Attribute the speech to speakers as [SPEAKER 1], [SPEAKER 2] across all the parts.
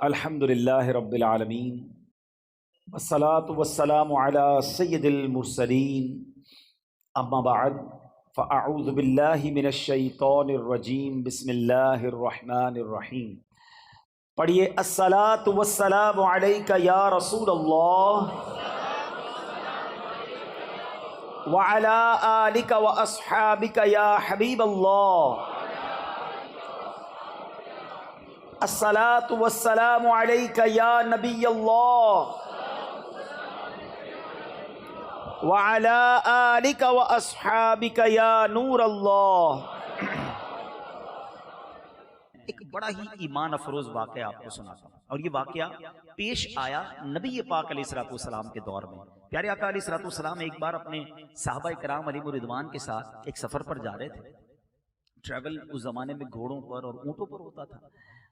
[SPEAKER 1] अल्हम्दुलिल्लाहि रब्बिल आलमीन वस्सलातु वस्सलामु अला सय्यिदिल मुरसलीन अम्मा बअद फ़अऊज़ु बिल्लाहि मिनश शैतानिर रजीम बिस्मिल्लाहिर रहमानिर रहीम। पढ़िए अस्सलातु वस्सलामु अलैका या रसूलल्लाह व अला आलिका व अस्हाबिका या हबीबल्लाह। अस्सलातु वस्सलामु अलैका या नबियल्लाह व अला आलिका व अस्हाबिका या नूरल्लाह। एक बड़ा ही ईमान अफरोज वाक़या आपको सुनाता हूँ, और ये वाक़या पेश आया नबी पाक अलैहिस्सलाम के दौर में। प्यारे आका अलैहिस्सलाम एक बार अपने सहाबा किराम अलैहिम रिदवान के साथ एक सफ़र पर जा रहे थे। ट्रैवल उस ज़माने में घोड़ों पर और ऊँटों पर होता था,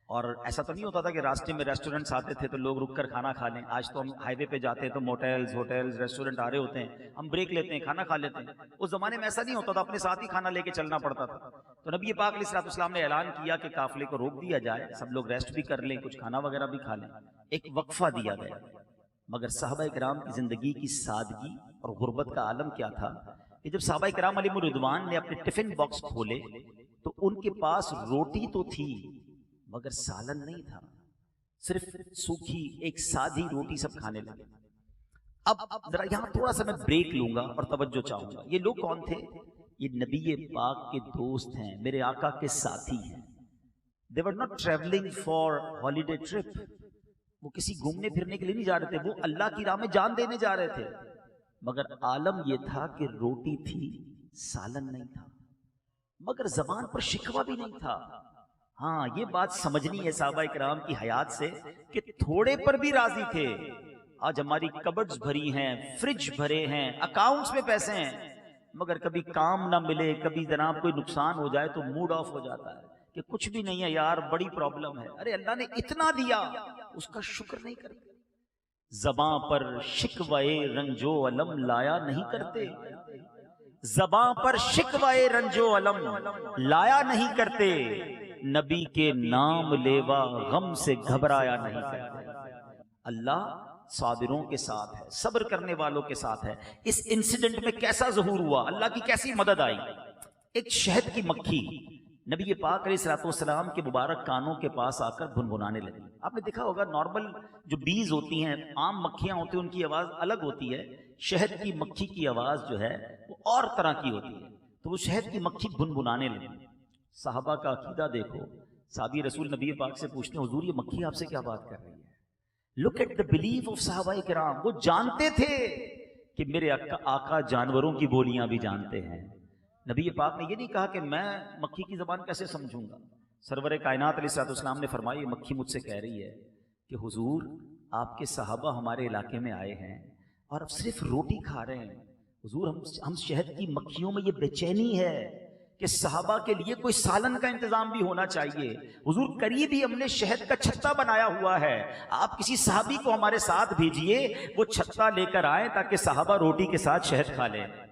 [SPEAKER 1] और ऐसा तो नहीं होता था कि रास्ते में रेस्टोरेंट्स आते थे तो लोग रुक कर खाना खा लें। आज तो हम हाईवे पे जाते हैं तो मोटेल्स, होटल्स, रेस्टोरेंट आ रहे होते हैं, हम ब्रेक लेते हैं, खाना खा लेते हैं। उस ज़माने में ऐसा नहीं होता था, अपने साथ ही खाना लेके चलना पड़ता था। तो नबी पाक अलैहिस्सलाम ने ऐलान किया कि काफिले को रोक दिया जाए, सब लोग रेस्ट भी कर लें, कुछ खाना वगैरह भी खा लें। एक वक्फा दिया गया। मगर सहाबा किराम की जिंदगी की सादगी और गुर्बत का आलम क्या था कि जब सहाबा किराम अलैहिम रिदवान ने अपने टिफिन बॉक्स खोले तो उनके पास रोटी तो थी मगर सालन नहीं था, सिर्फ सूखी एक सादी रोटी सब खाने लगे। अब जरा यहां थोड़ा सा मैं ब्रेक लूंगा और तवज्जो चाहूंगा। ये लोग कौन थे? ये नबी पाक के दोस्त हैं, मेरे आका के साथी हैं। They were not travelling for holiday trip. वो किसी घूमने फिरने के लिए नहीं जा रहे थे, वो अल्लाह की राह में जान देने जा रहे थे। मगर आलम यह था कि रोटी थी, सालन नहीं था, मगर जबान पर शिकवा भी नहीं था। हाँ, ये बात समझनी है साहबा इकराम की हयात से कि थोड़े पर भी राजी थे। आज हमारी कबर्ड्स भरी हैं, फ्रिज भरे हैं, अकाउंट्स में पैसे हैं, मगर कभी काम ना मिले, कभी जनाब कोई नुकसान हो जाए तो मूड ऑफ हो जाता है कि कुछ भी नहीं है यार, बड़ी प्रॉब्लम है। अरे अल्लाह ने इतना दिया, उसका शुक्र नहीं करते। ज़बां पर शिकवाए रंजो अलम लाया नहीं करते, ज़बां पर शिकवाए रंजो अलम लाया नहीं करते, नबी के नाम लेवा गम से घबराया नहीं करते। अल्लाह साबिरों के साथ है, सब्र करने वालों के साथ है। इस इंसिडेंट में कैसा ज़हूर हुआ, अल्लाह की कैसी मदद आई। एक शहद की मक्खी नबी पाक अलैहिस्सलाम के मुबारक कानों के पास आकर भुनभुनाने लगी। आपने देखा होगा नॉर्मल जो बीज होती हैं, आम मक्खियां होती हैं, उनकी आवाज़ अलग होती है। शहद की मक्खी की आवाज़ जो है वो और तरह की होती है। तो वो शहद की मक्खी भुनभुनाने लगी। साहबा का अकीदा देखो, साहबी रसूल नबी पाक से पूछते हैं, हुजूर ये मक्खी आपसे क्या बात कर रही है? Look at the belief of साहबा किराम। वो जानते थे कि मेरे आका जानवरों की बोलियां भी जानते हैं। नबी पाक ने ये नहीं कहा कि मैं मक्खी की ज़बान कैसे समझूंगा। सरवर कायनात अलैहिस्सलाम ने फरमाया, ये मक्खी मुझसे कह रही है कि हुजूर आपके सहाबा हमारे इलाके में आए हैं और अब सिर्फ रोटी खा रहे हैं। हुजूर हम शहद की मक्खियों में ये बेचैनी है कि सहाबा के लिए कोई सालन का इंतजाम भी होना चाहिए। हुजूर करीब ही हमने शहद का छत्ता बनाया हुआ है, आप किसी सहाबी को हमारे साथ भेजिए, वो छत्ता लेकर आए ताकि सहाबा रोटी के साथ शहद खा लें।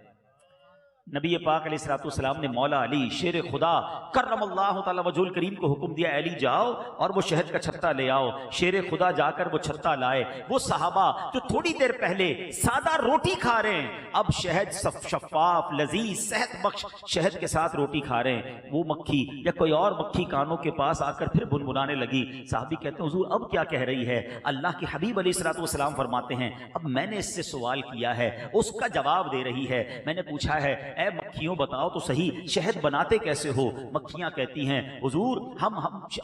[SPEAKER 1] नबी पाक अलैहिस्सलाम ने मौला अली शेर खुदा कर्रमल्लाहु तआला वजहुल करीम को हुक्म दिया, अली जाओ और वो शहद का छत्ता ले आओ। शेर खुदा जाकर वो छत्ता लाए। वो सहाबा जो थोड़ी देर पहले सादा रोटी खा रहे हैं, अब शहद शफाफ लजीज सेहत बख्श शहद के साथ रोटी खा रहे हैं। वो मक्खी या कोई और मक्खी कानों के पास आकर फिर भुनभुनाने लगी। साहबी कहते हैं, हुजूर अब क्या कह रही है? अल्लाह के हबीब अलैहिस्सलाम फरमाते हैं, अब मैंने इससे सवाल किया है, उसका जवाब दे रही है। मैंने पूछा है, ऐ मक्खियों बताओ तो सही शहद बनाते कैसे हो? मक्खियां कहती हैं, हुजूर हम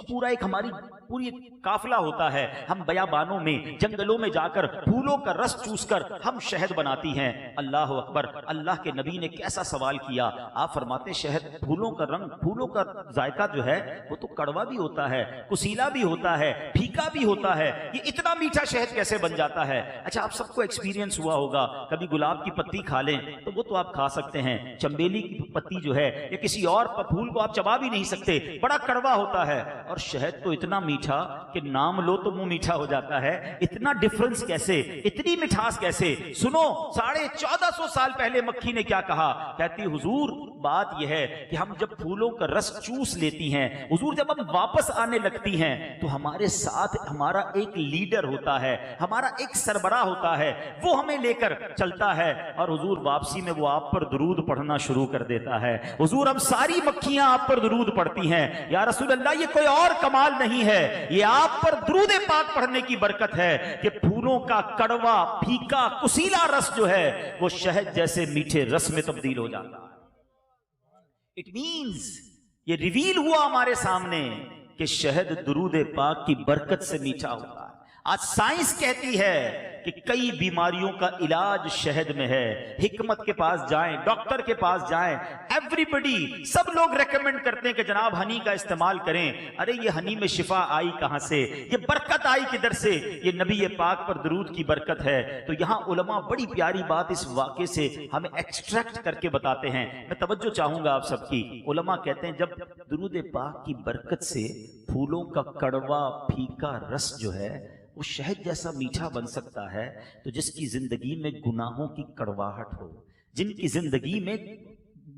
[SPEAKER 1] पूरा एक हमारी पूरी काफिला होता है, हम बयाबानों में जंगलों में जाकर फूलों का रस चूसकर हम शहद बनाती हैं। अल्लाह अकबर। अल्लाह के नबी ने कैसा सवाल किया। आप फरमाते, शहद फूलों का रंग, फूलों का जायका जो है वो तो कड़वा भी होता है, कुसीला भी होता है, फीका भी होता है, ये इतना मीठा शहद कैसे बन जाता है? अच्छा, आप सबको एक्सपीरियंस हुआ होगा, कभी गुलाब की पत्ती खा लें तो वो तो आप खा सकते हैं, चंबे चमेली की पत्ती जो है या किसी और फूल को आप चबा भी नहीं सकते, बड़ा कड़वा होता है। और शहद तो इतना मीठा कि नाम लो तो मुंह मीठा हो जाता है। इतना डिफरेंस कैसे, इतनी मिठास कैसे? सुनो, 1450 साल पहले मक्खी ने क्या कहा? कहती हुजूर बात यह है कि हम जब फूलों का रस चूस लेती हैं, हुजूर जब हम वापस आने लगती हैं तो हमारे साथ हमारा एक लीडर होता है, हमारा एक सरबराह होता है, वो हमें लेकर चलता है और हुजूर वापसी में वो आप पर दुरूद पढ़ना शुरू कर देता है। हुजूर हम सारी मक्खियां आप पर दुरूद पढ़ती हैं। या रसूल अल्लाह, ये कोई और कमाल नहीं है, ये आप पर दुरूद पाक पढ़ने की बरकत है कि फूलों का कड़वा फीका कुसीला रस जो है वो शहद जैसे मीठे रस में तब्दील हो जाता है। इट मीन्स ये रिवील हुआ हमारे सामने कि शहद दुरूद पाक की बरकत से मीठा होता है। आज साइंस कहती है कि कई बीमारियों का इलाज शहद में है। हिकमत के पास जाएं, डॉक्टर के पास जाएं, एवरीबडी, सब लोग रेकमेंड करते हैं कि जनाब हनी का इस्तेमाल करें। अरे ये हनी में शिफा आई कहां से, ये बरकत आई किधर से? ये नबी पाक पर दुरूद की बरकत है। तो यहां उलमा बड़ी प्यारी बात इस वाक़े से हमें एक्सट्रैक्ट करके बताते हैं। मैं तवज्जो चाहूंगा आप सबकी। उलमा कहते हैं जब दुरूद पाक की बरकत से फूलों का कड़वा फीका रस जो है वो शहद जैसा मीठा बन सकता है, तो जिसकी जिंदगी में गुनाहों की कड़वाहट हो, जिनकी जिंदगी में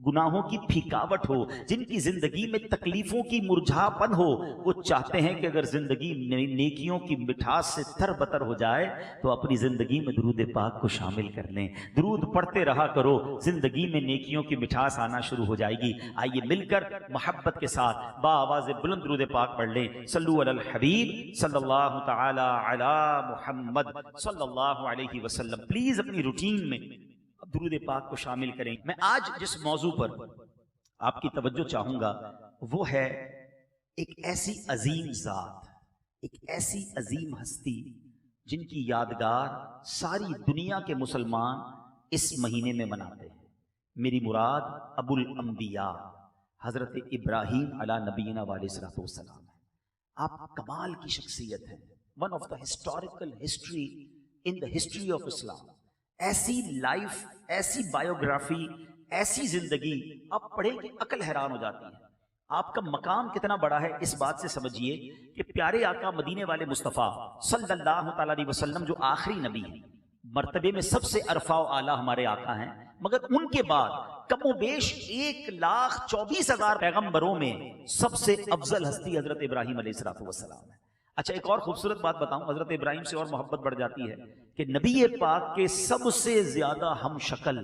[SPEAKER 1] गुनाहों की फीकावट हो, जिनकी जिंदगी में तकलीफों की मुरझापन हो, वो चाहते हैं कि अगर जिंदगी नेकियों की मिठास से तरबतर हो जाए तो अपनी जिंदगी में दुरूद पाक को शामिल कर लें। दुरूद पढ़ते रहा करो, जिंदगी में नेकियों की मिठास आना शुरू हो जाएगी। आइए मिलकर मोहब्बत के साथ बाआवाज़ बुलंद दुरूद पाक पढ़ लें। सल्लु अलल हबीब सल्लल्लाहु तआला अला मुहम्मद सल्लल्लाहु अलैहि वसल्लम। प्लीज अपनी रूटीन में दुरूद पाक को शामिल करें। मैं आज जिस मौजू पर आपकी तवज्जो चाहूंगा वो है एक ऐसी अजीम जात, एक ऐसी अजीम हस्ती जिनकी यादगार सारी दुनिया के मुसलमान इस महीने में मनाते हैं। मेरी मुराद अबुल अंबिया हजरत इब्राहीम अला नबीना वालेहिस्सलातु वस्सलाम है। आप कमाल की शख्सियत हैं, one of the historical history in the history of Islam. ऐसी लाइफ, ऐसी बायोग्राफी, ऐसी जिंदगी आप पढ़ें कि अकल हैरान हो जाती है। आपका मकाम कितना बड़ा है इस बात से समझिए कि प्यारे आका मदीने वाले मुस्तफ़ा सल्लल्लाहु तआला अलैहि वसल्लम जो आखिरी नबी हैं, मर्तबे में सबसे अरफा व आला हमारे आका हैं, मगर उनके बाद कमोबेश 1,24,000 पैगंबरों में सबसे अफजल हस्ती हजरत इब्राहीम अलैहिस्सलातु वस्सलाम है। अच्छा, एक और खूबसूरत बात बताऊं, हजरत इब्राहीम से और मोहब्बत बढ़ जाती है कि नबी पाक के सबसे ज्यादा हम शक्ल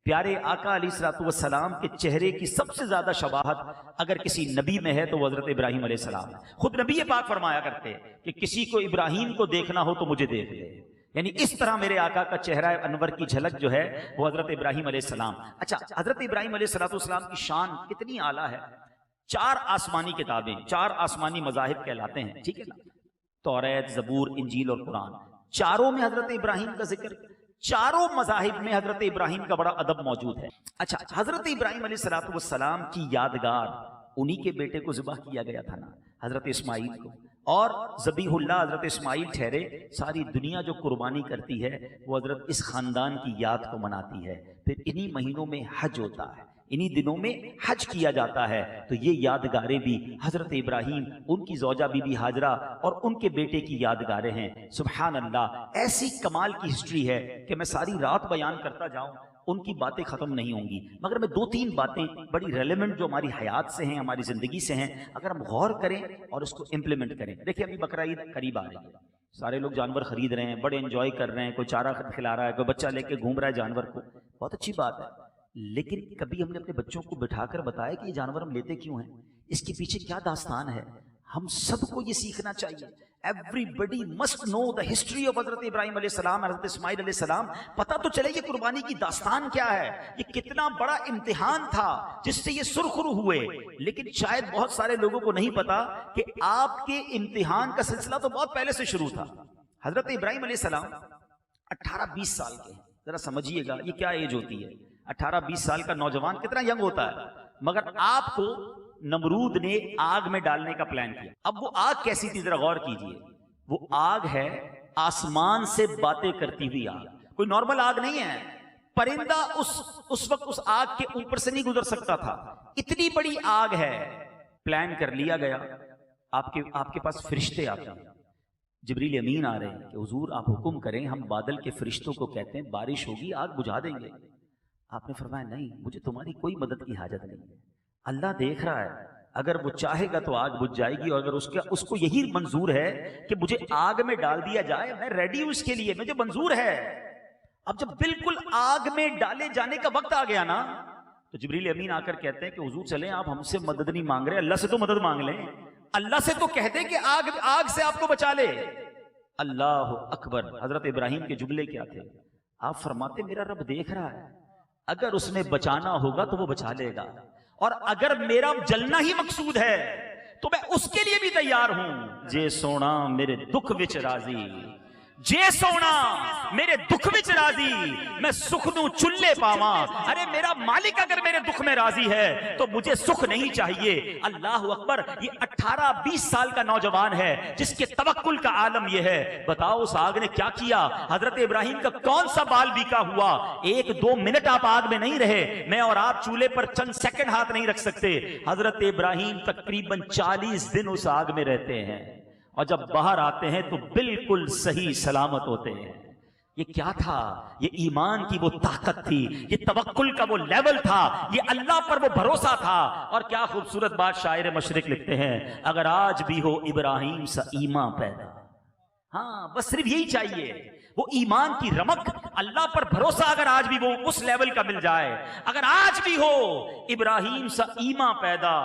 [SPEAKER 1] प्यारे आका अलैहिस्सलातु वस्सलाम के चेहरे की सबसे ज्यादा शबाहत अगर किसी नबी में है तो वो हजरत इब्राहीम अलैहिस्सलाम है। खुद नबी पाक फरमाया करते हैं कि किसी को इब्राहीम को देखना हो तो मुझे देख ले, यानी इस तरह मेरे आका का चेहरा अनवर की झलक जो है वो हजरत इब्राहीम अलैहिस्सलाम। अच्छा, हजरत इब्राहीम अलैहिस्सलातु वस्सलाम की शान कितनी आला है। 4 आसमानी किताबें, 4 आसमानी मज़ाहिब कहलाते हैं, ठीक है ना? तौरात, ज़बूर, इंजील और कुरान, चारों में हजरत इब्राहीम का जिक्र, चारों मज़ाहिब में हजरत इब्राहीम का बड़ा अदब मौजूद है। अच्छा, हजरत इब्राहीम अलैहिस्सलातु वस्सलाम की यादगार उन्हीं के बेटे को ज़िबह किया गया था ना, हजरत इस्माइल को, और ज़बीहुल्लाह हजरत इस्माइल ठहरे। सारी दुनिया जो कुर्बानी करती है वो हजरत इस खानदान की याद को मनाती है। फिर इन्हीं महीनों में हज होता है, इन्हीं दिनों में हज किया जाता है। तो ये यादगारें भी हजरत इब्राहीम, उनकी ज़ौजा बीबी हाजरा और उनके बेटे की यादगारें हैं। सुभान अल्लाह, ऐसी कमाल की हिस्ट्री है कि मैं सारी रात बयान करता जाऊं उनकी बातें ख़त्म नहीं होंगी, मगर मैं 2-3 बातें बड़ी रेलेवेंट जो हमारी हयात से हैं, हमारी ज़िंदगी से हैं, अगर हम गौर करें और उसको इम्प्लीमेंट करें। देखिए, अभी बकरा ईद करीब आ रही है, सारे लोग जानवर खरीद रहे हैं, बड़े एंजॉय कर रहे हैं, कोई चारा खिला रहा है, कोई बच्चा लेके घूम रहा है जानवर को, बहुत अच्छी बात है। लेकिन कभी हमने अपने बच्चों को बिठाकर बताया कि ये जानवर हम लेते क्यों हैं, इसके पीछे क्या दास्तान है? हम सबको ये सीखना चाहिए। Everybody must know the history of हजरत इब्राहीम अलैहिस्सलाम, हजरत इस्माइल अलैहिस्सलाम। पता तो चले ये कुर्बानी की दास्तान क्या है, ये कितना बड़ा इम्तिहान था जिससे ये सुरखरू हुए। लेकिन शायद बहुत सारे लोगों को नहीं पता कि आपके इम्तिहान का सिलसिला तो बहुत पहले से शुरू था। हजरत इब्राहीम अलैहिस्सलाम 18-20 साल के हैं, जरा समझिएगा ये क्या एज होती है। 18-20 साल का नौजवान कितना यंग होता है, मगर आपको नमरूद ने आग में डालने का प्लान किया। अब वो आग कैसी थी जरा गौर कीजिए। वो आग है आसमान से बातें करती हुई आग, कोई नॉर्मल आग नहीं है। परिंदा उस वक्त उस आग के ऊपर से नहीं गुजर सकता था, इतनी बड़ी आग है। प्लान कर लिया गया, आपके पास फरिश्ते आते हैं, जिब्रील अमीन आ रहे हैं कि हुजूर आप हुक्म करें, हम बादल के फरिश्तों को कहते हैं बारिश होगी आग बुझा देंगे। आपने फरमाया नहीं, मुझे तुम्हारी कोई मदद की हाजत नहीं है, अल्लाह देख रहा है, अगर वो चाहेगा तो आग बुझ जाएगी, और अगर उसको यही मंजूर है कि मुझे आग में डाल दिया जाए, मैं रेडी हूं इसके लिए, मुझे मंजूर है। अब जब बिल्कुल आग में डाले जाने का वक्त आ गया ना, तो जिब्रील अमीन आकर कहते हैं कि हुजूर चलें, आप हमसे मदद नहीं मांग रहे, अल्लाह से तो मदद मांग लें, अल्लाह से तो कहते कि आग से आपको बचा ले। अल्लाह अकबर। हजरत इब्राहिम के जुमले क्या थे? आप फरमाते मेरा रब देख रहा है, अगर उसने बचाना होगा तो वो बचा लेगा, और अगर मेरा जलना ही मकसूद है तो मैं उसके लिए भी तैयार हूं। जे सोना मेरे दुख विच राजी, जे सोना मेरे दुख विच राजी, मैं सुख नू चुल्ले पावा। अरे मेरा मालिक अगर मेरे दुख में राजी है तो मुझे सुख नहीं चाहिए। अल्लाह अकबर। ये 18-20 साल का नौजवान है जिसके तवक्कुल का आलम यह है। बताओ उस आग ने क्या किया? हजरत इब्राहिम का कौन सा बाल बीका हुआ? 1-2 मिनट आप आग में नहीं रहे, मैं और आप चूल्हे पर चंद सेकंड हाथ नहीं रख सकते। हजरत इब्राहिम तकरीबन 40 दिन उस आग में रहते हैं, और जब बाहर आते हैं तो बिल्कुल सही सलामत होते हैं। ये क्या था? ये ईमान की वो ताकत थी, ये तवक्कुल का वो लेवल था, ये अल्लाह पर वो भरोसा था। और क्या खूबसूरत बात शायर मशरिक लिखते हैं, अगर आज भी हो इब्राहिम सा ईमान पैदा। हाँ, बस सिर्फ यही चाहिए, वो ईमान की रमक, अल्लाह पर भरोसा अगर आज भी वो उस लेवल का मिल जाए, अगर आज भी हो इब्राहिम सा ईमान पैदा,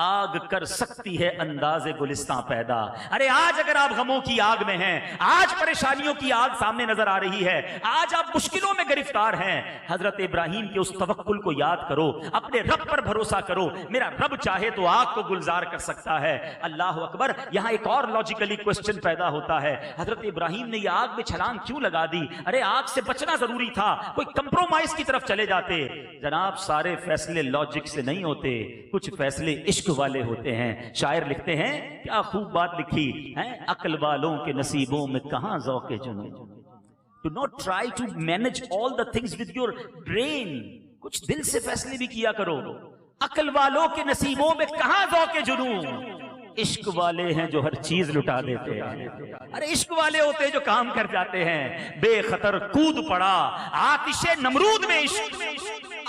[SPEAKER 1] आग कर सकती है अंदाजे गुलिस्तां पैदा। अरे आज अगर आप गमों की आग में हैं, आज परेशानियों की आग सामने नजर आ रही है, आज आप मुश्किलों में गिरफ्तार हैं, हजरत इब्राहिम के उस तवक्कुल को याद करो, अपने रब पर भरोसा करो। मेरा रब चाहे तो आग को गुलजार कर सकता है। अल्लाह अकबर। यहां एक और लॉजिकली क्वेश्चन पैदा होता है, हजरत इब्राहिम ने यह आग में छलांग क्यों लगा दी? अरे आग से बचना जरूरी था, कोई कंप्रोमाइज की तरफ चले जाते। जनाब, सारे फैसले लॉजिक से नहीं होते, कुछ फैसले इश्क वाले होते हैं। शायर लिखते हैं, क्या खूब बात लिखी है, अक्ल वालों के नसीबों में कहां ज़ौक़े जुनून। Do not try to manage all the things with your brain, कुछ दिल से फैसले भी किया करो। अक्ल वालों के नसीबों में कहां ज़ौक़े जुनून, इश्क वाले हैं जो हर चीज लुटा देते हैं। अरे इश्क वाले होते हैं जो काम कर जाते हैं। बेखतर कूद पड़ा आतिशे नमरूद में इश्क,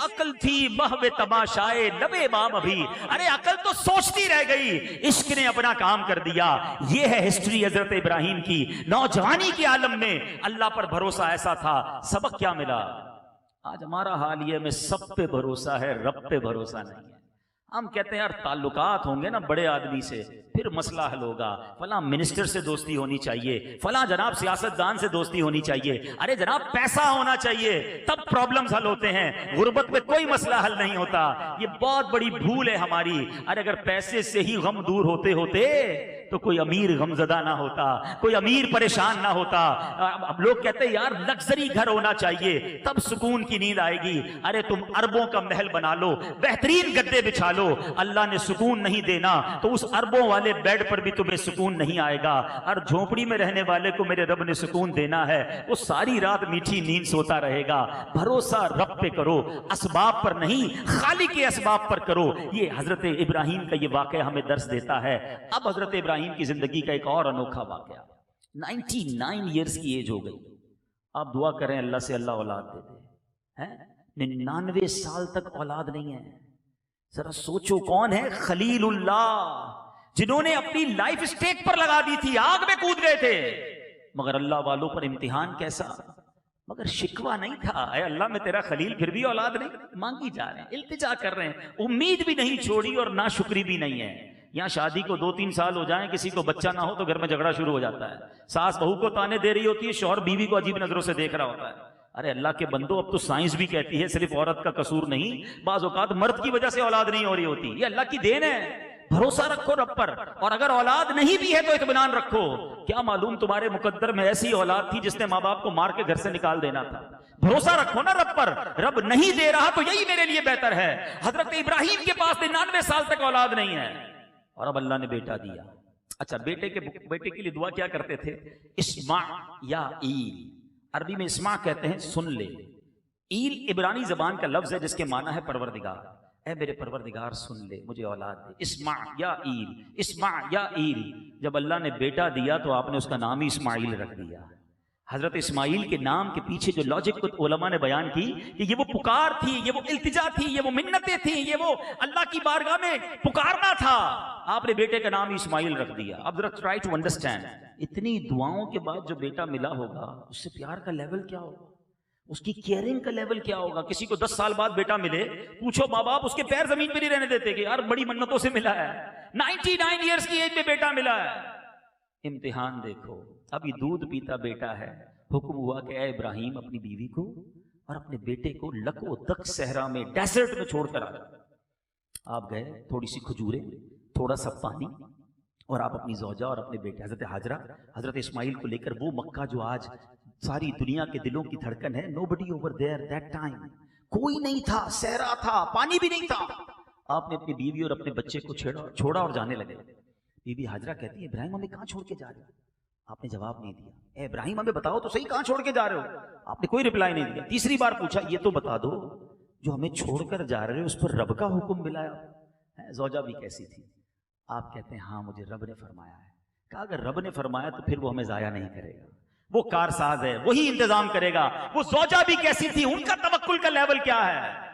[SPEAKER 1] अकल थी महवे तमाशाए लबे माम अभी। अरे अकल तो सोचती रह गई, इश्क ने अपना काम कर दिया। ये है हिस्ट्री हजरत इब्राहिम की। नौजवानी के आलम में अल्लाह पर भरोसा ऐसा था। सबक क्या मिला? आज हमारा हाल ये में सब पे भरोसा है, रब पे भरोसा नहीं है। हम कहते हैं यार ताल्लुकात होंगे ना बड़े आदमी से, फिर मसला हल होगा। फला मिनिस्टर से दोस्ती होनी चाहिए, फला जनाब सियासतदान से दोस्ती होनी चाहिए। अरे जनाब पैसा होना चाहिए, तब प्रॉब्लम्स हल होते हैं। गुर्बत में कोई मसला हल नहीं होता। ये बहुत बड़ी भूल है हमारी। अरे अगर पैसे से ही गम दूर होते होते तो कोई अमीर गमजदा ना होता, कोई अमीर परेशान ना होता। अब लोग कहते हैं यार लग्जरी घर होना चाहिए तब सुकून की नींद आएगी। अरे तुम अरबों का महल बना लो, बेहतरीन गद्दे बिछा लो, अल्लाह ने सुकून नहीं देना तो उस अरबों वाले बेड पर भी तुम्हें सुकून नहीं आएगा। और झोपड़ी में रहने वाले को मेरे रब ने सुकून देना है, वो सारी रात मीठी नींद सोता रहेगा। भरोसा रब पे करो, असबाब पर नहीं, खाली के असबाब पर करो। ये हजरत इब्राहिम का ये वाकया हमें दर्श देता है। अब हजरत इब्राहिम की जिंदगी का एक और अनोखा वाकया। 99 ईयर्स की एज हो गई। आप दुआ करें अल्लाह से अल्लाह औलाद दे दे। 99 साल तक औलाद नहीं है। जरा सोचो कौन है खलीलुल्लाह, जिन्होंने अपनी लाइफ स्टेक पर लगा दी थी, आग में कूद गए थे। मगर अल्लाह वालों पर इम्तिहान कैसा? मगर शिकवा नहीं था, अरे अल्लाह में तेरा खलील फिर भी औलाद नहीं मांगी जा रहे हैं, इल्तिजा कर रहे हैं, उम्मीद भी नहीं छोड़ी और ना शुक्री भी नहीं है। यहाँ शादी को 2-3 साल हो जाएं, किसी को बच्चा ना हो तो घर में झगड़ा शुरू हो जाता है। सास बहू को ताने दे रही होती है, शौहर बीवी को अजीब नजरों से देख रहा होता है। अरे अल्लाह के बंदो, अब तो साइंस भी कहती है सिर्फ औरत का कसूर नहीं, बाज़ औक़ात मर्द की वजह से औलाद नहीं हो रही होती। ये अल्लाह की देन है। भरोसा रखो रब पर, और अगर औलाद नहीं भी है तो इत्मीनान रखो। क्या मालूम तुम्हारे मुकद्दर में ऐसी औलाद थी जिसने माँ बाप को मार के घर से निकाल देना था। भरोसा रखो ना रब पर। रब नहीं दे रहा तो यही मेरे लिए बेहतर है। हजरत इब्राहिम के पास 99 साल तक औलाद नहीं है और अब अल्लाह ने बेटा दिया। अच्छा, बेटे के लिए दुआ क्या करते थे? इस्मा या ईल, अरबी में इस्मा कहते हैं सुन ले, ईल इब्रानी जबान का लफ्ज है जिसके माना है परवरदिगार। ऐ मेरे परवरदिगार सुन ले, मुझे औलाद दे। इस्मा या ईल, इस्मा या ईल। जब अल्लाह ने बेटा दिया तो आपने उसका नाम ही इस्माइल रख दिया। हजरत इस्माइल के नाम के पीछे जो लॉजिक को उलमा ने बयान की कि ये वो पुकार थी, ये वो इल्तिजा थी, ये वो मिन्नतें थी, ये वो अल्लाह की बारगाह में पुकारना था। आपने बेटे का नाम इस्माइल रख दिया। अब जरा ट्राई टू अंडरस्टैंड, इतनी दुआओं के बाद जो बेटा मिला होगा उससे प्यार का लेवल क्या होगा, उसकी केयरिंग का लेवल क्या होगा। किसी को 10 साल बाद बेटा मिले, पूछो माँ बाप उसके पैर जमीन पे नहीं रहने देते कि यार बड़ी मन्नतों से मिला है, 99 ईयर्स की एज में बेटा मिला है। इम्तिहान देखो, अभी दूध पीता बेटा है, हुक्म हुआ कि ऐ इब्राहिम अपनी बीवी को और अपने बेटे को लको दक सहरा में डेजर्ट में छोड़कर आ जाओ। आप गए, थोड़ी सी खजूरें, थोड़ा सा पानी, और आप अपनी ज़ौजा और अपने बेटे हजरत हाजरा, हजरत इस्माइल को लेकर वो मक्का जो आज सारी दुनिया के दिलों की धड़कन है, nobody over there that time, कोई नहीं था, सहरा था, पानी भी नहीं था। आपने अपनी बीवी और अपने बच्चे को छोड़ा और जाने लगे। बीबी हाजरा कहती है इब्राहिम हमें कहाँ छोड़ के जा रहे हो? आपने जवाब नहीं दिया। ए इब्राहिम हमें बताओ तो सही, कहाँ छोड़ के जा रहे हो? आपने कोई रिप्लाई नहीं दिया। तीसरी बार पूछा, ये तो बता दो जो हमें छोड़कर जा रहे हो उस पर रब का हुक्म मिला है? ज़ौजा भी कैसी थी? आप कहते हैं हाँ मुझे रब ने फरमाया है। कहा अगर रब ने फरमाया तो फिर वो हमें जाया नहीं करेगा, वो कारसाज है, वही इंतजाम करेगा। वो ज़ौजा भी कैसी थी, उनका तवक्कुल का लेवल क्या है?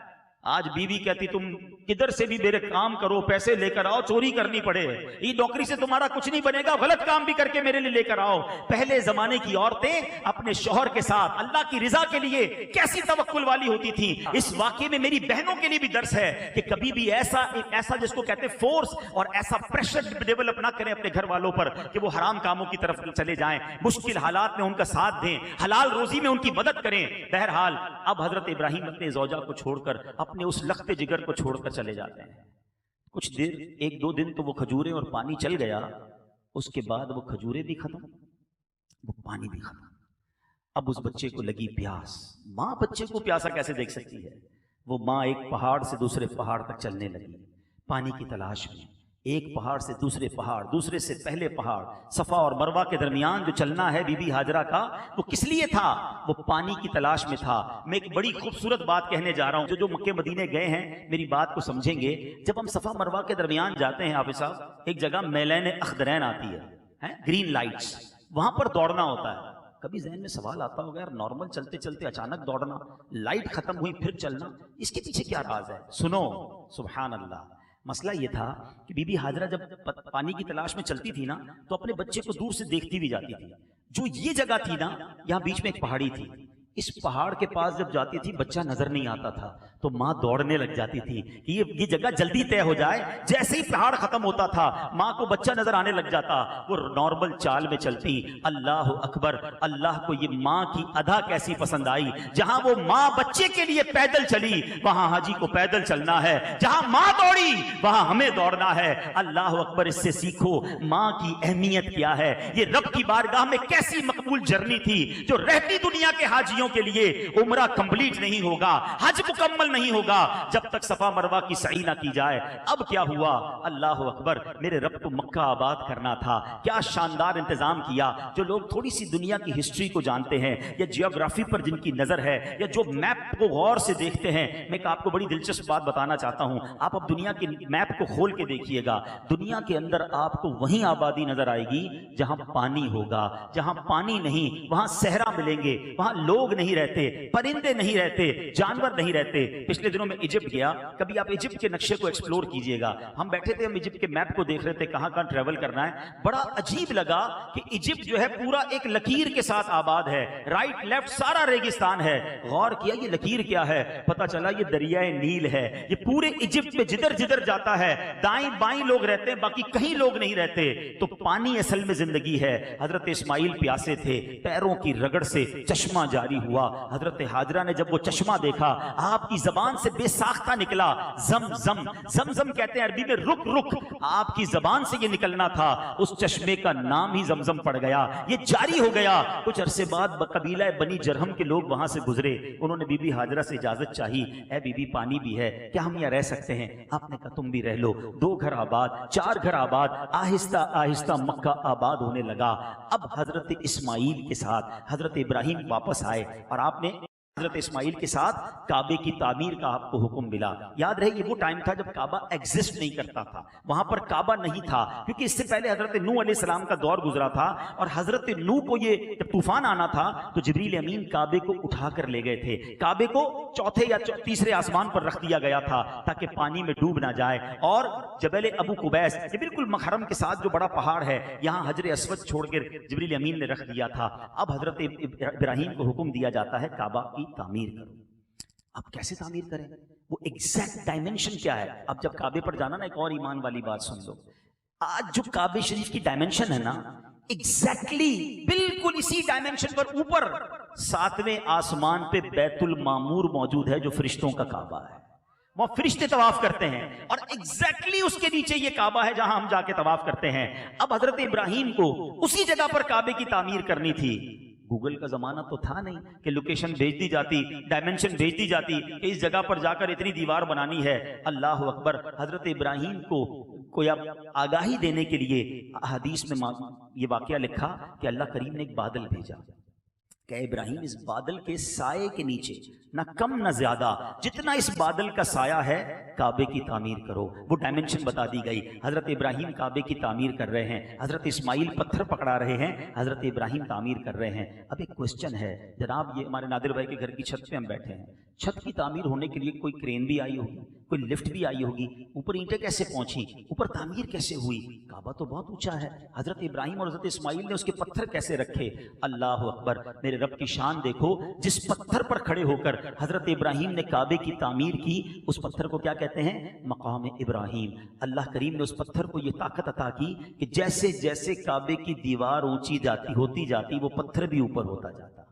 [SPEAKER 1] आज बीवी कहती तुम किधर से भी मेरे काम करो, पैसे लेकर आओ, चोरी करनी पड़े, ये नौकरी से तुम्हारा कुछ नहीं बनेगा, गलत काम भी करके मेरे लिए लेकर आओ। पहले जमाने की औरतें अपने शौहर के साथ अल्लाह की रिजा के लिए कैसी तवक्कुल वाली होती थी। इस वाकये में मेरी बहनों के लिए भी दर्स है कि कभी भी ऐसा जिसको कहते हैं फोर्स और ऐसा प्रेशर डेवलप ना करें अपने घर वालों पर कि वो हराम कामों की तरफ चले जाएं। मुश्किल हालात में उनका साथ दें, हलाल रोजी में उनकी मदद करें। बहरहाल अब हजरत इब्राहिम अपने ज़ौजा को छोड़कर, अपने उस लख्ते जिगर को छोड़कर चले जाते हैं। कुछ देर, 1-2 दिन तो वो खजूरें और पानी चल गया, उसके बाद वो खजूरें भी खत्म, वो पानी भी खत्म। अब उस बच्चे को लगी प्यास। माँ बच्चे को प्यासा कैसे देख सकती है? वो माँ एक पहाड़ से दूसरे पहाड़ तक चलने लगी पानी की तलाश में। एक पहाड़ से दूसरे पहाड़, दूसरे से पहले पहाड़। सफा और मरवा के दरमियान जो चलना है बीबी हाजरा का, वो किस लिए था? वो पानी की तलाश में था। मैं एक बड़ी खूबसूरत बात कहने जा रहा हूं, जो मक्के मदीने गए हैं मेरी बात को समझेंगे। जब हम सफा मरवा के दरमियान जाते हैं हाफिज साहब, एक जगह मैलैन अख्दरैन आती है, ग्रीन लाइट्स, वहां पर दौड़ना होता है। कभी जहन में सवाल आता होगा यार नॉर्मल चलते चलते अचानक दौड़ना, लाइट खत्म हुई फिर चलना, इसके पीछे क्या राज है? सुनो, सुभान अल्लाह। मसला ये था कि बीबी हाजरा जब पानी की तलाश में चलती थी ना, तो अपने बच्चे को दूर से देखती भी जाती थी। जो ये जगह थी ना, यहाँ बीच में एक पहाड़ी थी, इस पहाड़ के पास जब जाती थी बच्चा नजर नहीं आता था, तो माँ दौड़ने लग जाती थी कि ये जगह जल्दी तय हो जाए। जैसे ही पहाड़ खत्म होता था माँ को बच्चा नजर आने लग जाता, वो नॉर्मल चाल में चलती। अल्लाह अकबर, अल्लाह को ये माँ की अदा कैसी पसंद आई। जहां वो माँ बच्चे के लिए पैदल चली, वहां हाजी को पैदल चलना है। जहां माँ दौड़ी वहां हमें दौड़ना है। अल्लाह अकबर, इससे सीखो माँ की अहमियत क्या है। ये रब की बारगाह में कैसी मकबूल जर्नी थी, जो रहती दुनिया के हाजियों के लिए उम्रा कंप्लीट नहीं होगा, हज मुकम्मल नहीं होगा जब तक सफा मरवा की सई ना की जाए। अब क्या हुआ? अल्लाह अकबर, मेरे रब को मक्का आबाद करना था। क्या शानदार इंतजाम किया। जो लोग थोड़ी सी दुनिया की हिस्ट्री को जानते हैं या जियोग्राफी पर जिनकी नजर है या जो मैप को गौर से देखते हैं, मैं आपको बड़ी दिलचस्प बात बताना चाहता हूं। आप अब दुनिया के मैप को खोल के देखिएगा, दुनिया के अंदर आपको वही आबादी नजर आएगी जहां पानी होगा। जहां पानी नहीं वहां सहरा मिलेंगे, वहां लोग नहीं रहते, परिंदे नहीं रहते, जानवर नहीं रहते। पिछले दिनों में इजिप्ट गया, कभी आप इजिप्ट के नक्शे को एक्सप्लोर कीजिएगा। हम बैठे थे, हम इजिप्ट के मैप को देख रहे थे कहां कहां ट्रेवल करना है। बड़ा अजीब लगा कि इजिप्ट जो है पूरा एक लकीर के साथ आबाद है, राइट लेफ्ट सारा रेगिस्तान है। गौर किया ये लकीर क्या है, पता चला ये दरियाए नील है। ये पूरे इजिप्ट में जिधर जिधर जाता है दाएं बाएं लोग रहते हैं, बाकी कहीं लोग नहीं रहते। तो पानी असल में जिंदगी है। हजरत इस्माइल प्यासे थे, पैरों की रगड़ से चश्मा जारी हुआ। हजरत हाजरा ने जब वो चश्मा देखा, आपकी जबान से बेसाख्ता निकला जम जम। जम जम कहते हैं अरबी में रुक रुक, आपकी जबान से ये निकलना था। उस चश्मे का नाम ही जमजम पड़ गया, ये जारी हो गया। कुछ अरसे बाद कबीला बनी जरहम के लोग वहां से गुजरे, उन्होंने बीबी हाजरा से इजाजत चाही, ऐ बीबी पानी भी है, क्या हम यहाँ रह सकते हैं? आपने कहा तुम भी रह लो। 2 घर आबाद, 4 घर आबाद, आहिस्ता आहिस्ता मक्का आबाद होने लगा। अब हजरत इस्माइल के साथ हजरत इब्राहिम वापस आए और आपने हजरत इस्माइल के साथ काबे की तामीर का आपको हुक्म मिला। याद रहे ये वो टाइम था जब काबा एग्जिस्ट नहीं करता था, वहां पर काबा नहीं था, क्योंकि इससे पहले हजरत नूह अलैहिस्सलाम का दौर गुजरा था और हजरत नूह को ये जब तूफान आना था तो जिब्रील अमीन काबे को उठाकर ले गए थे। काबे को चौथे या तीसरे आसमान पर रख दिया गया था ताकि पानी में डूब ना जाए। और जबल अबू कुबैस, ये बिल्कुल महरम के साथ जो बड़ा पहाड़ है, यहाँ हजर असवद छोड़कर जिब्रील अमीन ने रख दिया था। अब हजरत इब्राहिम को हुक्म दिया जाता है काबा की तामीर करो। अब कैसे तामीर करें, वो एग्जैक्ट डायमेंशन क्या है? अब जब काबे पर जाना ना, एक और ईमान वाली बात सुन लो। आज जो काबे शरीफ की डायमेंशन है ना, एग्जैक्टली बिल्कुल इसी डायमेंशन पर ऊपर 7वें आसमान पे बैतुल मामूर मौजूद है, जो फरिश्तों का काबा है। वहां फरिश्ते तवाफ करते हैं और एग्जैक्टली उसके नीचे ये काबा है जहां हम जाके तवाफ करते हैं। अब हजरत इब्राहिम को उसी जगह पर काबे की तामीर करनी थी। गूगल का जमाना तो था नहीं कि लोकेशन भेज दी जाती, डायमेंशन भेज दी जाती कि इस जगह पर जाकर इतनी दीवार बनानी है। अल्लाह अकबर। हजरत इब्राहिम को कोई आगाही देने के लिए हदीस में ये वाकया लिखा कि अल्लाह करीम ने एक बादल भेजा कि इब्राहिम इस बादल के साये के नीचे, ना कम ना ज्यादा, जितना इस बादल का साया है काबे की तामीर करो। वो डायमेंशन बता दी गई। हजरत इब्राहिम काबे की तामीर कर रहे हैं, हजरत इस्माइल पत्थर पकड़ा रहे हैं, हजरत इब्राहिम तामीर कर रहे हैं। अब एक क्वेश्चन है जनाब, ये हमारे नादिर भाई के घर की छत पे हम बैठे हैं, छत की तामीर होने के लिए कोई क्रेन भी आई होगी, कोई लिफ्ट भी आई होगी, ऊपर ईंटें कैसे पहुंची, ऊपर तामीर कैसे हुई? काबा तो बहुत ऊंचा है, हजरत इब्राहिम और हजरत इस्माइल ने उसके पत्थर कैसे रखे? अल्लाह अकबर। मेरे रब की शान देखो, जिस पत्थर पर खड़े होकर हजरत इब्राहिम ने काबे की तामीर की, उस पत्थर को क्या कहते हैं? मकाम इब्राहिम। अल्लाह करीम ने उस पत्थर को यह ताकत अता की कि जैसे जैसे काबे की दीवार ऊंची होती जाती वो पत्थर भी ऊपर होता जाता।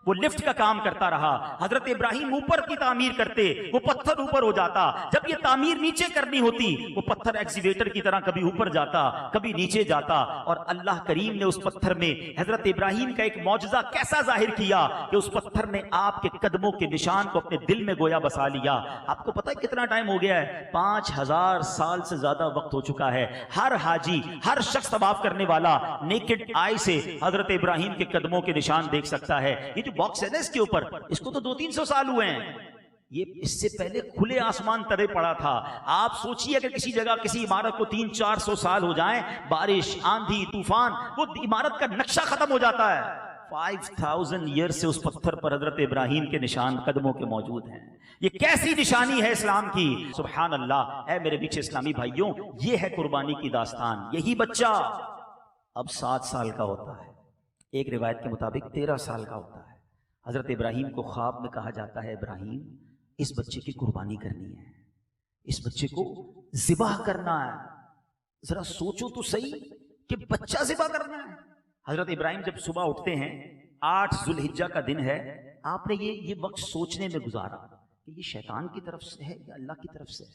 [SPEAKER 1] वो लिफ्ट का काम करता रहा। हजरत इब्राहिम ऊपर की तामीर करते, वो पत्थर ऊपर हो जाता। जब ये तामीर नीचे करनी होती, वो पत्थर एक्सीवेटर की तरह कभी ऊपर जाता, कभी नीचे जाता। और अल्लाह करीम ने उस पत्थर में हजरत इब्राहिम का एक मौजज़ा कैसा जाहिर किया कि उस पत्थर ने आपके कदमों के निशान को अपने दिल में गोया बसा लिया। आपको पता है कितना टाइम हो गया है? 5000 साल से ज्यादा वक्त हो चुका है। हर हाजी, हर शख्स तवाफ करने वाला नेकेड आई से हजरत इब्राहिम के कदमों के निशान देख सकता है। ये जो बॉक्स है ना इसके ऊपर, इसको तो 200-300 साल हुए हैं। ये इससे पहले खुले आसमान तले पड़ा था। आप सोचिए अगर किसी जगह किसी इमारत को 300-400 साल हो जाएं, बारिश, आंधी, तूफान, वो इमारत का नक्शा खत्म हो जाता है। 5000 ईयर से उस पत्थर पर हजरत इब्राहिम के निशान कदमों के मौजूद हैं। ये कैसी निशानी है इस्लाम की! सुभान अल्लाह। है मेरे पीछे इस्लामी भाइयों, ये है कुर्बानी की दास्तान। यही बच्चा अब 7 साल का होता है, एक रिवायत के मुताबिक 13 साल का होता है। हजरत इब्राहिम को ख्वाब में कहा जाता है, इब्राहिम इस बच्चे की कुर्बानी करनी है, इस बच्चे को ज़िबाह करना है। जरा सोचो तो सही कि बच्चा ज़िबाह करना है। हजरत इब्राहिम जब सुबह उठते हैं, 8 जुल्हिज्जा का दिन है, आपने ये वक्त सोचने में गुजारा कि ये शैतान की तरफ से है या अल्लाह की तरफ से है।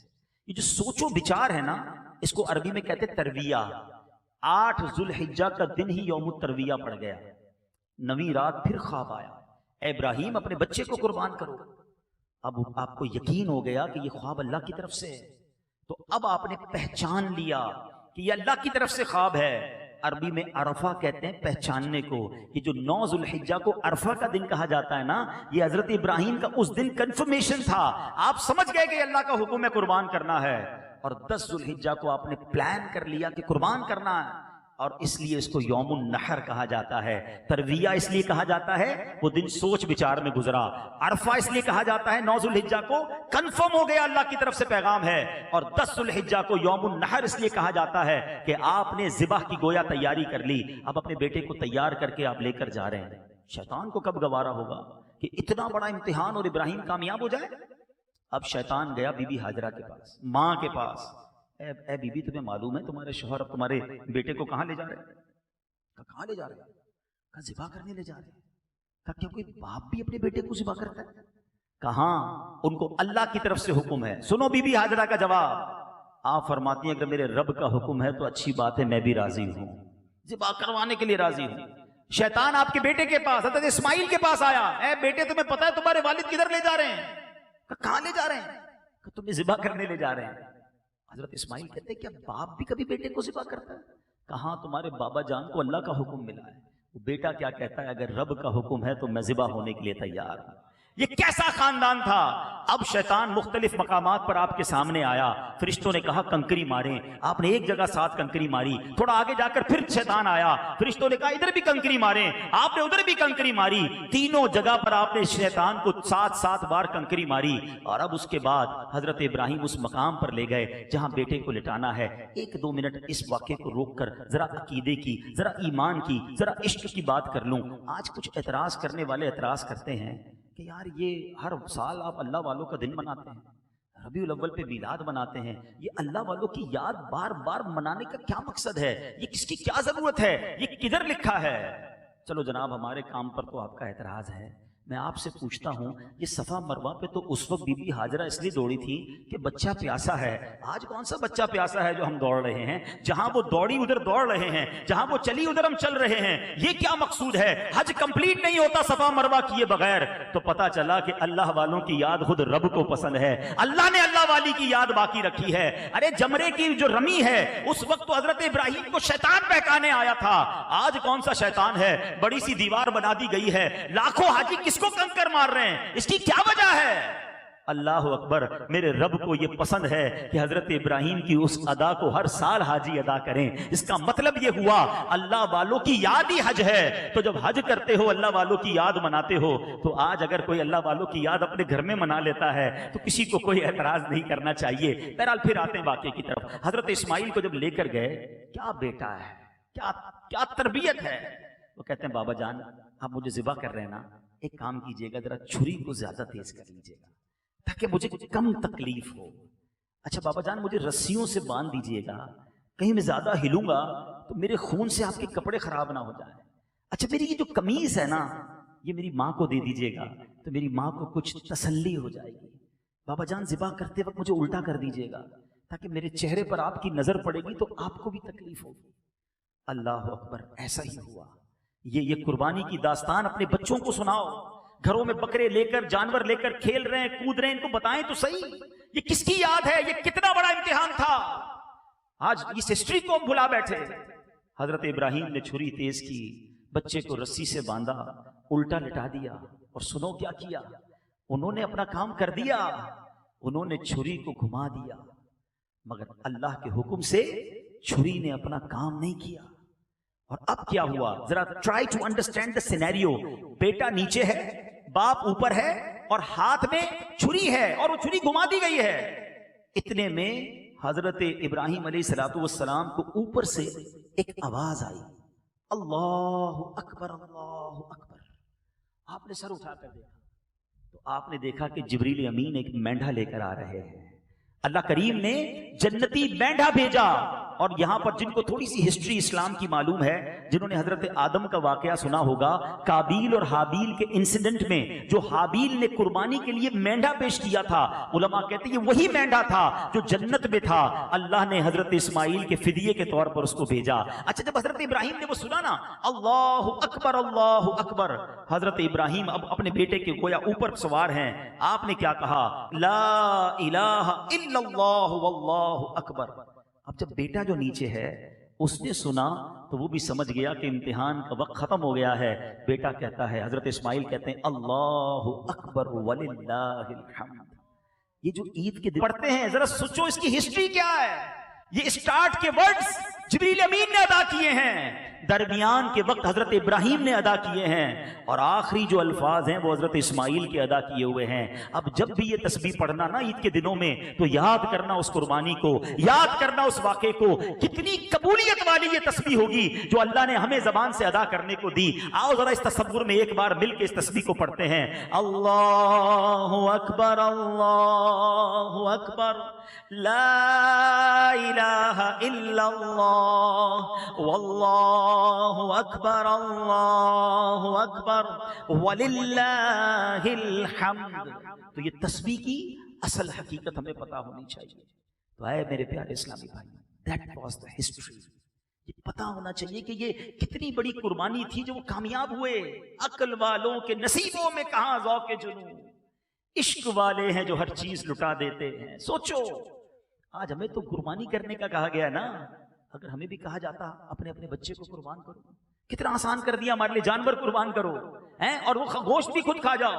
[SPEAKER 1] ये जो सोचो विचार है ना, इसको अरबी में कहते तरविया। 8 जुल्हिज्जा का दिन ही यौम तरविया पड़ गया। 9वीं रात फिर ख्वाब आया, इब्राहिम अपने बच्चे को कुर्बान करो। अब आपको यकीन हो गया कि ये ख्वाब अल्लाह की तरफ से है, तो अब आपने पहचान लिया कि ये अल्लाह की तरफ से ख्वाब है। अरबी में अरफा कहते हैं पहचानने को। ये जो 9 जुल्हिज्जा को अरफा का दिन कहा जाता है ना, ये हजरत इब्राहिम का उस दिन कंफर्मेशन था। आप समझ गए कि अल्लाह का हुक्म है कुर्बान करना है। और 10 जुल्हिज्जा को आपने प्लान कर लिया कि कुर्बान करना है, और इसलिए इसको यौमुन नहर कहा जाता है। तरविया इसलिए कहा जाता है, वो दिन सोच विचार में गुजरा। अरफा इसलिए कहा जाता है, 9 जुल्हिज्जा को कंफर्म हो गया अल्लाह की तरफ से पैगाम है। और 10 जुल्हिज्जा को यौमुन नहर इसलिए कहा जाता है कि आपने ज़िबाह की गोया तैयारी कर ली। अब अपने बेटे को तैयार करके आप लेकर जा रहे हैं। शैतान को कब गवारा होगा कि इतना बड़ा इम्तिहान और इब्राहिम कामयाब हो जाए। अब शैतान गया बीबी हाजरा के पास, माँ के पास। ए बीबी, तुम्हें मालूम है तुम्हारे शौहर अब तुम्हारे बेटे को कहाँ ले जा रहे हैं? कहाँ ले जा रहे हैं? कहा ज़िबा करने ले जा रहे हैं। कहा क्या कोई बाप भी अपने बेटे को ज़िबा करता है? कहाँ, उनको अल्लाह की तरफ से हुक्म है। सुनो बीबी हाजरा का जवाब। आप फरमाती हैं अगर मेरे रब का हुक्म है तो अच्छी बात है, मैं भी राजी हूँ, ज़िबा करवाने के लिए राजी हूँ। शैतान आपके बेटे के पास, हज़रत इस्माइल के पास आया। ए बेटे, तुम्हें पता है तुम्हारे वालिद किधर ले जा रहे हैं? कहाँ ले जा रहे हैं? तुम्हें ज़िबा करने ले जा रहे हैं। हजरत इस्माइल कहते हैं क्या बाप भी कभी बेटे को ज़िबा करता है? कहाँ, तुम्हारे बाबा जान को अल्लाह का हुक्म मिला है। वो बेटा क्या कहता है, अगर रब का हुक्म है तो मैं ज़िबा होने के लिए तैयार हूँ। ये कैसा खानदान था। अब शैतान मुख्तलिफ मकामात पर आपके सामने आया, फरिश्तों ने कहा कंकरी मारें, आपने एक जगह 7 कंकरी मारी, थोड़ा आगे जाकर फिर शैतान आया, फरिश्तों ने कहा इधर भी कंकरी मारें, आपने उधर भी कंकरी मारी, तीनों जगह पर आपने शैतान को 7-7 बार कंकरी मारी। और अब उसके बाद हजरत इब्राहिम उस मकाम पर ले गए जहां बेटे को लिटाना है। 1-2 मिनट इस वाक़े को रोककर जरा अकीदे की, जरा ईमान की, जरा इश्क की बात कर लूं। आज कुछ एतराज करने वाले एतराज करते हैं कि यार ये हर साल आप अल्लाह वालों का दिन मनाते हैं, रबीउल अव्वल पे मिलाद मनाते हैं, ये अल्लाह वालों की याद बार बार मनाने का क्या मकसद है, ये किसकी क्या जरूरत है, ये किधर लिखा है। चलो जनाब, हमारे काम पर तो आपका एतराज है, मैं आपसे पूछता हूं, ये सफा मरवा पे तो उस वक्त बीबी हाजरा इसलिए दौड़ी थी कि बच्चा प्यासा है। आज कौन सा बच्चा प्यासा है जो हम दौड़ रहे हैं, जहां वो दौड़ी उधर दौड़ रहे हैं, जहां वो चली उधर हम चल रहे हैं। ये क्या मकसूद है? हज कंप्लीट नहीं होता सफा मरवा किए बगैर। तो पता चला कि अल्लाह वालों की याद खुद रब को पसंद है, अल्लाह ने अल्लाह वाली की याद बाकी रखी है। अरे जमरे की जो रमी है उस वक्त तो हजरत इब्राहिम को शैतान बहकाने आया था, आज कौन सा शैतान है, बड़ी सी दीवार बना दी गई है, लाखों हाजी किसको कंकर मार रहे हैं, इसकी क्या वजह है? अल्लाह अकबर, मेरे रब को यह पसंद है कि हजरत इब्राहिम की उस अदा को हर साल हाजी अदा करें। इसका मतलब यह हुआ अल्लाह वालों की याद ही हज है। तो जब हज करते हो, अल्लाह वालों की याद मनाते हो, तो आज अगर कोई अल्लाह वालों की याद अपने घर में मना लेता है तो किसी को कोई एतराज नहीं करना चाहिए। बहरहाल फिर आते हैं वाकये की तरफ। हजरत इस्माइल को जब लेकर गए, क्या बेटा है, क्या क्या तरबियत है। वो कहते हैं बाबा जान, आप मुझे ज़िबा कर रहे हैं ना, एक काम कीजिएगा, जरा छुरी को ज्यादा तेज कर लीजिएगा ताकि मुझे कम तकलीफ हो। अच्छा बाबा जान, मुझे रस्सियों से बांध दीजिएगा, कहीं मैं ज्यादा हिलूंगा तो मेरे खून से आपके कपड़े खराब ना हो जाए। अच्छा मेरी ये जो कमीज है ना, ये मेरी माँ को दे दीजिएगा तो मेरी माँ को कुछ तसल्ली हो जाएगी। बाबा जान ज़िबा करते वक्त मुझे उल्टा कर दीजिएगा ताकि मेरे चेहरे पर आपकी नजर पड़ेगी तो आपको भी तकलीफ होगी। अल्लाह अकबर, ऐसा ही हुआ। ये कुर्बानी की दास्तान अपने बच्चों को सुनाओ, घरों में बकरे लेकर, जानवर लेकर खेल रहे हैं, कूद रहे हैं, इनको बताएं तो सही ये किसकी याद है, ये कितना बड़ा इम्तिहान था। आज इस हिस्ट्री को हम भुला बैठे। हजरत इब्राहिम ने छुरी तेज की, बच्चे को रस्सी से बांधा, उल्टा लिटा दिया, और सुनो क्या किया, उन्होंने अपना काम कर दिया, उन्होंने छुरी को घुमा दिया, मगर अल्लाह के हुक्म से छुरी ने अपना काम नहीं किया। और अब क्या हुआ, जरा try to understand the scenario. बेटा नीचे है, बाप ऊपर है, और हाथ में छुरी है, और वो छुरी घुमा दी गई है। इतने में हजरत इब्राहिम अलैहिस्सलाम को ऊपर से एक आवाज आई, अल्लाहु अकबर, अल्लाहु अकबर। आपने सर उठाकर देखा तो आपने देखा कि जिब्रील अमीन एक मेंढा लेकर आ रहे हैं। अल्लाह करीम ने जन्नती मेंढा भेजा। और यहां पर जिनको थोड़ी सी हिस्ट्री इस्लाम की मालूम है, जिन्होंने हजरत आदम का वाकया सुना होगा, काबील और हाबील के इंसिडेंट में जो हाबील ने कुर्बानी के लिए मेंढा पेश किया था, उलमा कहते हैं ये वही मेंढा था जो जन्नत में था। अल्लाह ने हजरत इस्माइल के फिदिये के तौर पर उसको भेजा। अच्छा जब हजरत इब्राहिम ने वो सुना ना, अल्लाहु अकबर, अल्लाहु अकबर, हजरत इब्राहिम अब अपने बेटे के गोया ऊपर सवार हैं। आपने क्या कहा, ला इलाहा इल्लल्लाहु वल्लाहु अकबर। अब जब बेटा जो नीचे है उसने सुना तो वो भी समझ गया कि इम्तिहान का वक्त खत्म हो गया है। बेटा कहता है, हजरत इस्माइल कहते हैं, अल्लाहु अकबर वलिल्लाहिल हम्द। ये जो ईद के दिन पढ़ते हैं, जरा सोचो इसकी हिस्ट्री क्या है। ये स्टार्ट के वर्ड्स जिब्रील अमीन ने अदा किए हैं, दरमियान के वक्त हजरत इब्राहिम ने अदा किए हैं, और आखिरी जो अल्फाज हैं वो हजरत इस्माइल के अदा किए हुए हैं। अब जब भी ये तस्बीह पढ़ना ना ईद के दिनों में, तो याद करना उस कुर्बानी को, याद करना उस वाक़े को। कितनी कबूलियत वाली ये तस्बीह होगी जो अल्लाह ने हमें जबान से अदा करने को दी। आओ जरा इस तसव्वुर में एक बार मिलकर इस तस्बीह को पढ़ते हैं। अल्लाहु अकबर, अल्लाहु अकबर, ला इलाहा इल्लल्लाह वल्लाहु अकबर, अल्लाहु अकबर वलिल्लाहिल हम्द। तो ये तस्बीह की असल हकीकत हमें पता होनी चाहिए। तो आए मेरे प्यारे इस्लामी भाई, दैट वाज द हिस्ट्री। ये पता होना चाहिए कि ये कितनी बड़ी कुर्बानी थी जो वो कामयाब हुए। अक्ल वालों के नसीबों में कहां ज़ौक़े जुनून, इश्क वाले हैं जो हर चीज लुटा देते हैं। सोचो आज हमें तो कुर्बानी करने का कहा गया ना, अगर हमें भी कहा जाता अपने अपने बच्चे को कुर्बान करो, कितना आसान कर दिया हमारे लिए, जानवर कुर्बान करो हैं, और वो गोश्त भी खुद खा जाओ।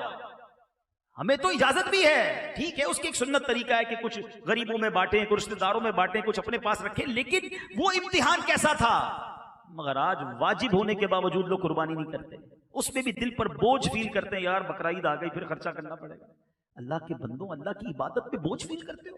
[SPEAKER 1] हमें तो इजाजत भी है, ठीक है, उसकी एक सुन्नत तरीका है कि कुछ गरीबों में बांटें, कुछ रिश्तेदारों में बांटें, कुछ अपने पास रखें, लेकिन वो इम्तिहान कैसा था। मगर आज वाजिब होने के बावजूद लोग कुर्बानी नहीं करते, उसमें भी दिल पर बोझ फील करते हैं, यार बकरा ईद आ गई फिर खर्चा करना पड़ेगा। अल्लाह के बंदों, अल्लाह की इबादत पे बोझ फील करते हो,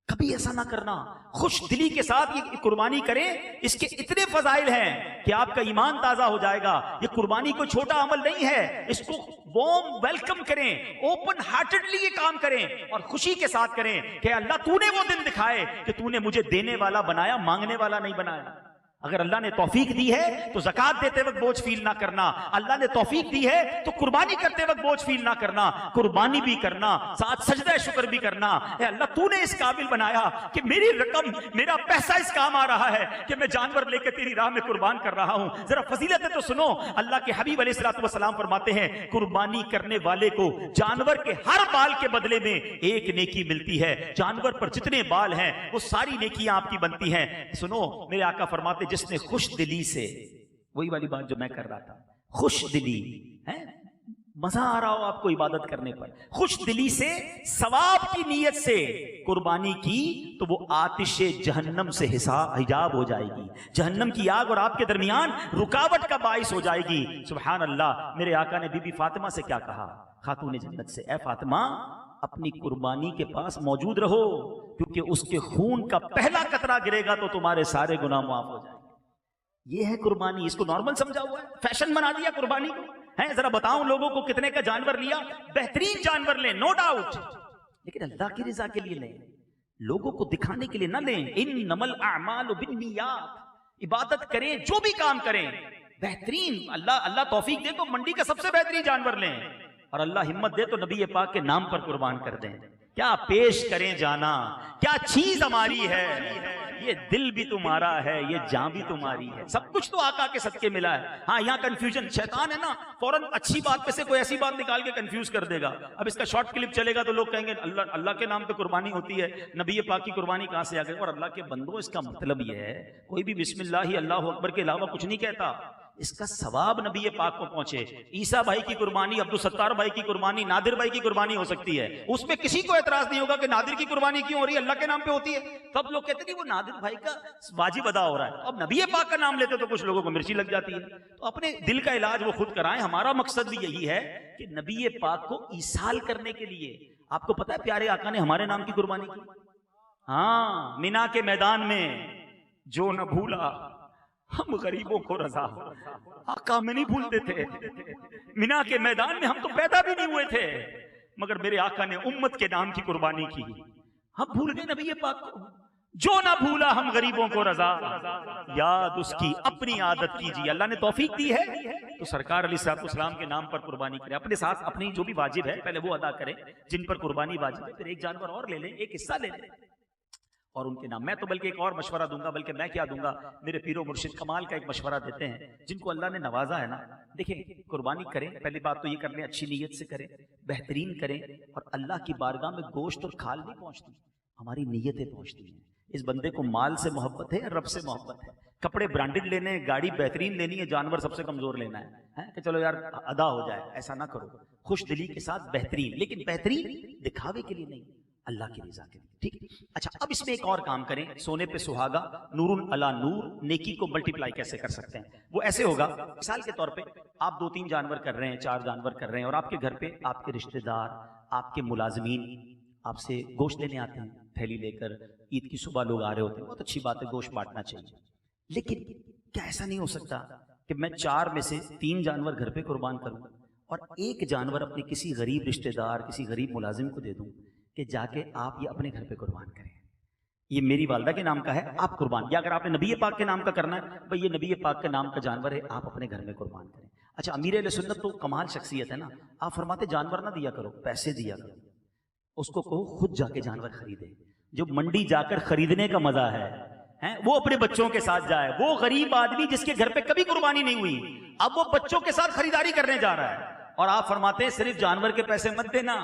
[SPEAKER 1] कभी ऐसा ना करना। खुश दिली के साथ ये कुर्बानी करें, इसके इतने फजाइल हैं कि आपका ईमान ताजा हो जाएगा। ये कुर्बानी कोई छोटा अमल नहीं है, इसको वार्म वेलकम करें, ओपन हार्टेडली ये काम करें और खुशी के साथ करें कि अल्लाह तूने वो दिन दिखाए कि तूने मुझे देने वाला बनाया, मांगने वाला नहीं बनाया। अगर अल्लाह ने तौफीक दी है तो ज़कात देते वक्त बोझ फील ना करना, अल्लाह ने तौफीक दी है तो कुर्बानी करते वक्त बोझ फील ना करना, कुर्बानी भी करना, साथ सजदा शुक्र भी करना। अल्लाह तूने इस काबिल बनाया कि मेरी रकम, मेरा पैसा इस काम आ रहा है कि मैं जानवर लेकर तेरी राह में कुर्बान कर रहा हूं। जरा फजीलत तो सुनो, अल्लाह के हबीब अलैहिस्सलातु वस्सलाम फरमाते हैं, कुर्बानी करने वाले को जानवर के हर बाल के बदले में एक नेकी मिलती है। जानवर पर जितने बाल हैं वो सारी नेकियां आपकी बनती हैं। सुनो, मेरे आका फरमाते, जिसने खुश दिली से, वही वाली बात जो मैं कर रहा था, खुश दिली है, मजा आ रहा हो आपको इबादत करने पर, खुश दिली से सवाब की नीयत से कुर्बानी की तो वो आतिशे जहन्नम से हिजाब हो जाएगी, जहन्नम की आग और आपके दरमियान रुकावट का बाइस हो जाएगी। सुभान अल्लाह। मेरे आका ने बीबी फातिमा से क्या कहा, खातून जन्नत से, ए फातिमा अपनी कुर्बानी के पास मौजूद रहो, क्योंकि उसके खून का पहला कतरा गिरेगा तो तुम्हारे सारे गुनाह माफ हो जाएंगे। ये है कुर्बानी, इसको नॉर्मल समझा हुआ है, फैशन बना दिया कुर्बानी को है। जरा बताऊं लोगों को कितने का जानवर लिया, बेहतरीन जानवर लें, नो डाउट, लेकिन अल्लाह की रिजा के लिए लें, लोगों को दिखाने के लिए ना लें। इन्नमल अअमालु बिन्नियात, इबादत करें, जो भी काम करें बेहतरीन, अल्लाह तौफीक दे तो मंडी का सबसे बेहतरीन जानवर लें, और अल्लाह हिम्मत दे तो नबी पाक के नाम पर कुर्बान कर दें। क्या पेश करें जाना, क्या चीज हमारी है, ये दिल भी तुम्हारा है, ये जान भी तुम्हारी है, सब कुछ तो आका के सदके मिला है। हाँ, यहाँ कंफ्यूजन, शैतान है ना, फौरन अच्छी बात पे से कोई ऐसी बात निकाल के कंफ्यूज कर देगा। अब इसका शॉर्ट क्लिप चलेगा तो लोग कहेंगे अल्लाह के नाम पे कुर्बानी होती है, नबी पाक की कुर्बानी कहां से आ गई। और अल्लाह के बंदो, इसका मतलब ये है, कोई भी बिस्मिल्लाह अल्लाहु अकबर के अलावा कुछ नहीं कहता, इसका सवाब नबी पाक को पहुंचे। ईसा भाई की कुर्बानी, अब्दुल सत्तार भाई की कुर्बानी, नादिर भाई की कुर्बानी हो सकती है, उसमें किसी को एतराज नहीं होगा कि नादिर की कुर्बानी क्यों हो रही है, अल्लाह के नाम पे होती है। तब लोग कहते हैं वो नादिर भाई का वाजिब अदा हो रहा है। अब नबी पाक का नाम लेते तो कुछ लोगों को मिर्ची लग जाती है। तो अपने दिल का इलाज वो खुद कराएं। हमारा मकसद भी यही है कि नबी पाक को ईसाल करने के लिए, आपको पता है प्यारे आका ने हमारे नाम की कुर्बानी की। हाँ, मिना के मैदान में जो न भूला हम गरीबों को रजा, आका में नहीं भूलते थे। मिना के मैदान में हम तो पैदा भी नहीं हुए थे, मगर मेरे आका ने उम्मत के नाम की कुर्बानी की। हम भूल गए नबी पाक को, जो ना भूला हम गरीबों को रजा, याद उसकी अपनी आदत कीजिए। अल्लाह ने तौफीक दी है तो सरकार अलैहिस्सलाम के नाम पर कुर्बानी करें, अपने साथ अपनी जो भी वाजिब है पहले वो अदा करें, जिन पर कुर्बानी वाजिब है, फिर एक जानवर और ले लें, एक हिस्सा ले लें और उनके नाम। मैं तो बल्कि एक और मशवरा दूंगा, बल्कि मैं क्या दूंगा, मेरे पीरो मुर्शिद कमाल का एक मशवरा देते हैं, जिनको अल्लाह ने नवाजा है ना। देखिए, कुर्बानी करें, पहली बात तो ये कर लें, अच्छी नीयत से करें, बेहतरीन करें, और अल्लाह की बारगाह में गोश्त और खाल नहीं पहुंचती, हमारी नीयतें पहुंचती हैं। इस बंदे को माल से मोहब्बत है, रब से मोहब्बत है, कपड़े ब्रांडेड लेने, गाड़ी बेहतरीन लेनी है, जानवर सबसे कमजोर लेना है कि चलो यार अदा हो जाए, ऐसा ना करो। खुश दिली के साथ बेहतरीन, लेकिन बेहतरीन दिखावे के लिए नहीं, अल्लाह की रज़ा के लिए। ठीक। अच्छा, अब इसमें एक और काम करें, सोने पे सुहागा, नूरुन अला नूर, नेकी को मल्टीप्लाई कैसे कर सकते हैं। वो ऐसे होगा, मिसाल के तौर पे आप 2-3 जानवर कर रहे हैं, 4 जानवर कर रहे हैं, और आपके घर पे आपके रिश्तेदार, आपके मुलाजमीन आपसे गोश्त लेने आते हैं, थैली लेकर। ईद की सुबह लोग आ रहे होते हैं, बहुत अच्छी बात है, गोश्त बांटना चाहिए। लेकिन क्या ऐसा नहीं हो सकता कि मैं 4 में से 3 जानवर घर पे कुर्बान करूं और एक जानवर अपने किसी गरीब रिश्तेदार, किसी गरीब मुलाजिम को दे दूं कि जाके आप ये अपने घर पे कुर्बान करें, ये मेरी वालदा के नाम का है, आप कुर्बान। या अगर आपने नबी पाक के नाम का करना है, भाई ये नबी पाक के नाम का जानवर है, आप अपने घर में कुर्बान करें। अच्छा, अमीर अहले सुन्नत तो कमाल शख्सियत है ना, आप फरमाते जानवर ना दिया करो, पैसे दिया करो, उसको कहो खुद जाके जानवर खरीदे। जो मंडी जाकर खरीदने का मजा है वो अपने बच्चों के साथ जाए। वो गरीब आदमी जिसके घर पे कभी कुर्बानी नहीं हुई, अब वो बच्चों के साथ खरीदारी करने जा रहा है, और आप फरमाते हैं सिर्फ जानवर के पैसे मत देना,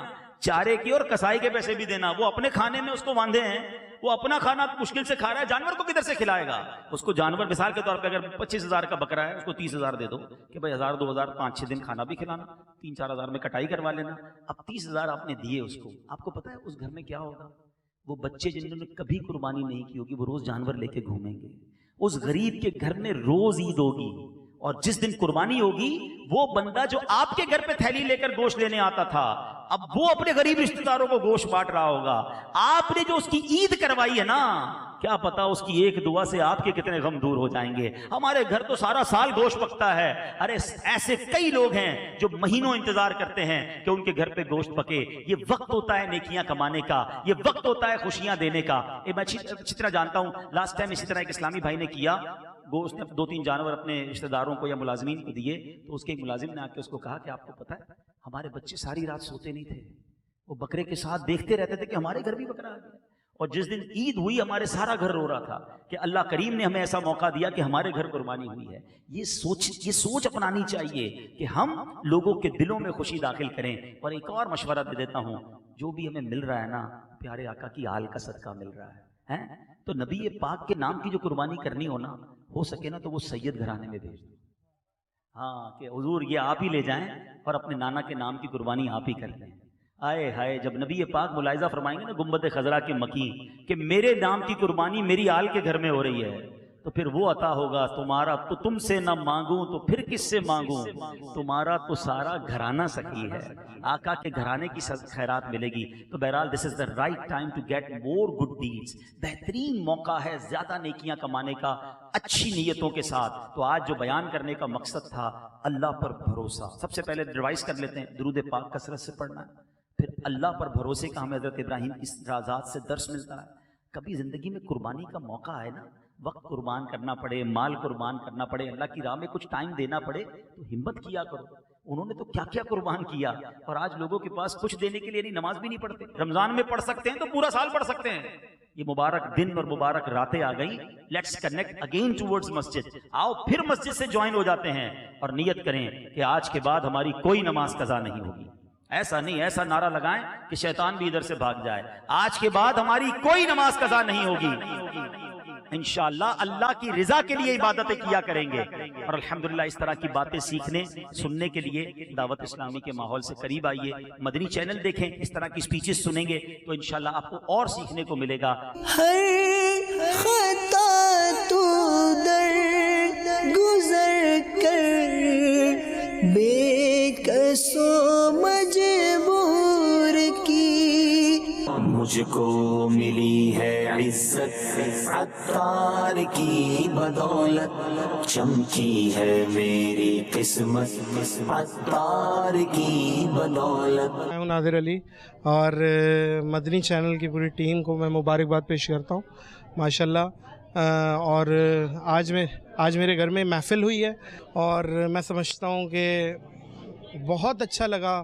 [SPEAKER 1] चारे की और कसाई के पैसे भी देना। वो अपने खाने में उसको बांधे हैं, वो अपना खाना मुश्किल से खा रहा है, जानवर को किधर से खिलाएगा? उसको जानवर, मिसाल के तौर पे अगर 25,000 का बकरा है, उसको 30,000 दे दो कि भाई 1,000 2,000 5-6 दिन खाना भी खिलाना, 3-4 हज़ार में कटाई करवा लेना। अब 30,000 आपने दिए उसको, आपको पता है उस घर में क्या होगा? वो बच्चे जिन्होंने कभी कुर्बानी नहीं की होगी, वो रोज जानवर लेके घूमेंगे। उस गरीब के घर में रोज ईद होगी, और जिस दिन कुर्बानी होगी, वो बंदा जो आपके घर पे थैली लेकर गोश्त लेने आता था, अब वो अपने गरीब रिश्तेदारों को गोश्त बांट रहा होगा। आपने जो उसकी ईद करवाई है ना, क्या पता उसकी एक दुआ से आपके कितने गम दूर हो जाएंगे। हमारे घर तो सारा साल गोश्त पकता है। अरे ऐसे कई लोग हैं जो महीनों इंतजार करते हैं कि उनके घर पे गोश्त पके। ये वक्त होता है नेकियां कमाने का, ये वक्त होता है खुशियां देने का। मैं अच्छी तरह जानता हूं, लास्ट टाइम इसी तरह एक इस्लामी भाई ने किया, गोश्त ने 2-3 जानवर अपने रिश्तेदारों को या मुलाजिमीन को दिए, तो उसके एक मुलाजिम ने आके उसको कहा कि आपको पता है हमारे बच्चे सारी रात सोते नहीं थे, वो बकरे के साथ देखते रहते थे कि हमारे घर भी बकरा आ गया। और जिस दिन ईद हुई, हमारे सारा घर रो रहा था कि अल्लाह करीम ने हमें ऐसा मौका दिया कि हमारे घर कुर्बानी हुई है। ये सोच अपनानी चाहिए कि हम लोगों के दिलों में खुशी दाखिल करें। और एक और मशवरा दे देता हूं, जो भी हमें मिल रहा है ना, प्यारे आका की आल का सदका मिल रहा है, तो नबी पाक के नाम की जो कुर्बानी करनी हो सके ना, तो वो सैयद घराने में भेज दो। हाँ, कि हुजूर ये आप ही ले जाएं और अपने नाना के नाम की कुर्बानी आप ही कर लें। आए हाय, जब नबी पाक मुलाइजा फरमाएंगे ना गुम्बद खजरा के मकी कि मेरे नाम की कुर्बानी मेरी आल के घर में हो रही है, तो फिर वो अता होगा। तुम्हारा तो तुमसे न मांगूं तो फिर किससे मांगूं, तुम्हारा तो सारा घराना सखी है। आका के घराने की खैरात मिलेगी। तो बहरहाल this is the right time to get more good deeds. बेहतरीन मौका है ज्यादा नेकियां कमाने का अच्छी नीयतों के साथ। तो आज जो बयान करने का मकसद था, अल्लाह पर भरोसा। सबसे पहले रिवाइज कर लेते हैं, दुरूद पाक कसरत से पढ़ना है, फिर अल्लाह पर भरोसे का हमें हज़रत इब्राहिम की राज़ात से दर्श मिलता है। कभी ज़िंदगी में कुर्बानी का मौका आए ना, वक्त कुर्बान करना पड़े, माल कुर्बान करना पड़े, अल्लाह की राह में कुछ टाइम देना पड़े, तो हिम्मत किया करो। उन्होंने तो क्या क्या कुर्बान किया, और आज लोगों के पास कुछ देने के लिए नहीं, नमाज भी नहीं पढ़ते। रमज़ान में पढ़ सकते हैं तो पूरा साल पढ़ सकते हैं। ये मुबारक दिन और मुबारक रातें आ गई, लेट्स कनेक्ट अगेन टुवर्ड्स मस्जिद। आओ फिर मस्जिद से ज्वाइन हो जाते हैं और नियत करें कि आज के बाद हमारी कोई नमाज कज़ा नहीं होगी। ऐसा नहीं, ऐसा नारा लगाएं कि शैतान भी इधर से भाग जाए। आज के बाद हमारी कोई नमाज कज़ा नहीं होगी। इंशाअल्लाह अल्लाह की रिजा के लिए इबादतें किया करेंगे। और अल्हम्दुलिल्लाह इस तरह की बातें सीखने सुनने के लिए दावत इस्लामी के माहौल से करीब आइए, मदनी चैनल देखें, इस तरह की स्पीचेस सुनेंगे तो इंशाअल्लाह आपको और सीखने को मिलेगा।
[SPEAKER 2] हर खता तू दर गुजर कर बेकसो मजबूर की, मुझको मिली है इज्जत अत्तार की बदौलत, चमकी है मेरी किस्मत अत्तार की बदौलत।
[SPEAKER 3] मैं हूं नादिर अली और मदनी चैनल की पूरी टीम को मैं मुबारकबाद पेश करता हूं माशाल्लाह। और आज मेरे घर में महफिल हुई है और मैं समझता हूं कि बहुत अच्छा लगा।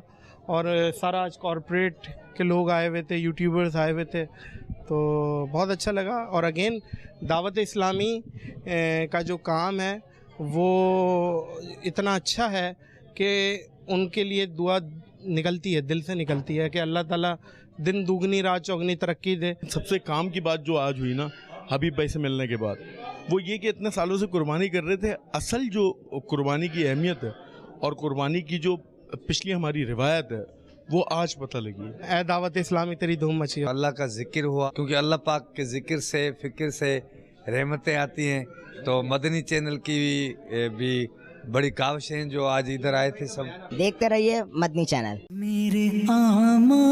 [SPEAKER 3] और सारा आज कॉरपोरेट के लोग आए हुए थे, यूट्यूबर्स आए हुए थे, तो बहुत अच्छा लगा। और अगेन दावत इस्लामी का जो काम है वो इतना अच्छा है कि उनके लिए दुआ निकलती है, दिल से निकलती है कि अल्लाह ताला दिन दुगनी रात चौगनी तरक्की दे।
[SPEAKER 4] सबसे काम की बात जो आज हुई ना हबीब भाई से मिलने के बाद, वो ये कि इतने सालों से कुर्बानी कर रहे थे। असल जो कुर्बानी की अहमियत है और कुर्बानी की जो पिछली हमारी रिवायत है वो आज पता लगी।
[SPEAKER 3] ऐ दावत इस्लामी तेरी धूम मची।
[SPEAKER 5] अल्लाह का जिक्र हुआ, क्योंकि अल्लाह पाक के जिक्र से फिक्र से रहमतें आती हैं। तो मदनी चैनल की भी बड़ी काविश हैं जो आज इधर आए थे। सब
[SPEAKER 6] देखते रहिए मदनी चैनल।
[SPEAKER 2] मेरे आमा